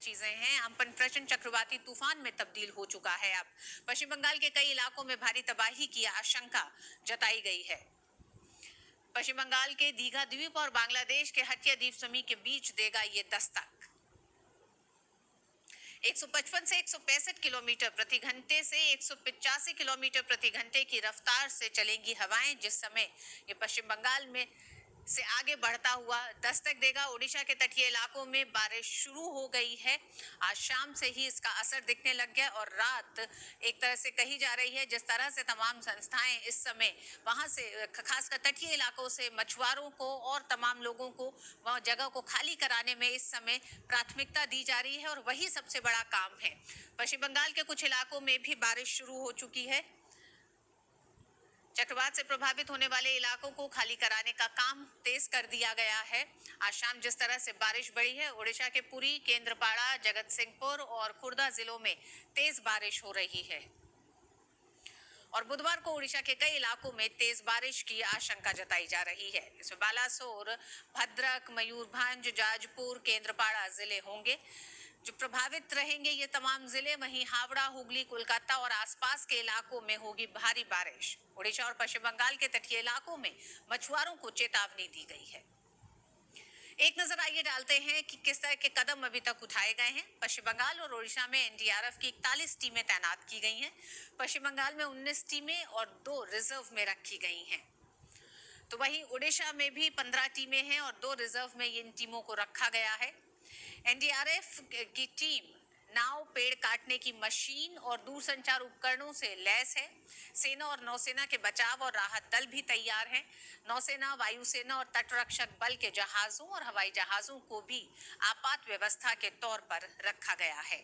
चीजें हैं। अम्पन प्रचंड चक्रवाती तूफान में तब्दील हो चुका है। अब पश्चिम बंगाल के कई इलाकों में भारी तबाही की आशंका जताई गई है। पश्चिम बंगाल के दीघा द्वीप और बांग्लादेश के हटिया द्वीप समूह के बीच देगा ये दस्तक। 155 से 165 किलोमीटर प्रति घंटे से 185 किलोमीटर प्रति घंटे की रफ्तार से चलेंगी हवाएं, जिस समय ये पश्चिम बंगाल में से आगे बढ़ता हुआ दस्तक देगा। ओडिशा के तटीय इलाकों में बारिश शुरू हो गई है। आज शाम से ही इसका असर दिखने लग गया और रात एक तरह से कही जा रही है, जिस तरह से तमाम संस्थाएं इस समय वहां से खासकर तटीय इलाकों से मछुआरों को और तमाम लोगों को वहां जगह को खाली कराने में इस समय प्राथमिकता दी जा रही है और वही सबसे बड़ा काम है। पश्चिम बंगाल के कुछ इलाकों में भी बारिश शुरू हो चुकी है। चक्रवात से प्रभावित होने वाले इलाकों को खाली कराने का काम तेज कर दिया गया है। आज शाम जिस तरह से बारिश बढ़ी है, ओडिशा के पुरी, केंद्रपाड़ा, जगत सिंहपुर और खुर्दा जिलों में तेज बारिश हो रही है और बुधवार को ओडिशा के कई इलाकों में तेज बारिश की आशंका जताई जा रही है। इसमें बालासोर, भद्रक, मयूरभंज, जाजपुर, केंद्रपाड़ा जिले होंगे जो प्रभावित रहेंगे। ये तमाम जिले, वहीं हावड़ा, हुगली, कोलकाता और आसपास के इलाकों में होगी भारी बारिश। ओडिशा और पश्चिम बंगाल के तटीय इलाकों में मछुआरों को चेतावनी दी गई है। एक नजर आइए डालते हैं कि किस तरह के कदम अभी तक उठाए गए हैं। पश्चिम बंगाल और ओडिशा में एनडीआरएफ की 41 टीमें तैनात की गई हैं। पश्चिम बंगाल में 19 टीमें और 2 रिजर्व में रखी गई हैं। तो वहीं ओडिशा में भी 15 टीमें हैं और 2 रिजर्व में इन टीमों को रखा गया है। एनडीआरएफ की टीम नाव, पेड़ काटने की मशीन और दूरसंचार उपकरणों से लैस है। सेना और नौसेना के बचाव और राहत दल भी तैयार हैं। नौसेना, वायुसेना और तटरक्षक बल के जहाजों और हवाई जहाजों को भी आपात व्यवस्था के तौर पर रखा गया है।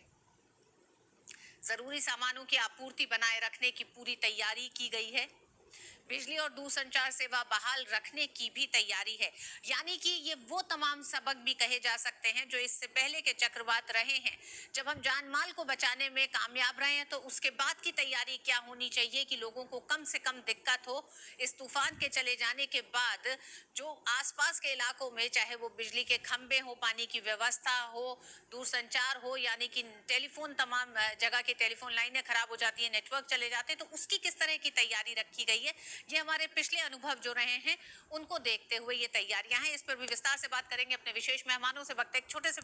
जरूरी सामानों की आपूर्ति बनाए रखने की पूरी तैयारी की गई है। बिजली और दूरसंचार सेवा बहाल रखने की भी तैयारी है। यानी कि ये वो तमाम सबक भी कहे जा सकते हैं जो इससे पहले के चक्रवात रहे हैं। जब हम जान माल को बचाने में कामयाब रहे हैं, तो उसके बाद की तैयारी क्या होनी चाहिए कि लोगों को कम से कम दिक्कत हो। इस तूफान के चले जाने के बाद जो आसपास के इलाकों में, चाहे वो बिजली के खंभे हो, पानी की व्यवस्था हो, दूरसंचार हो, यानी कि टेलीफोन, तमाम जगह की टेलीफोन लाइनें खराब हो जाती है, नेटवर्क चले जाते हैं, तो उसकी किस तरह की तैयारी रखी गई है, ये हमारे पिछले अनुभव जो रहे हैं उनको देखते हुए ये तैयारियां हैं। इस पर भी विस्तार से बात करेंगे अपने विशेष मेहमानों से। वक्त एक छोटे से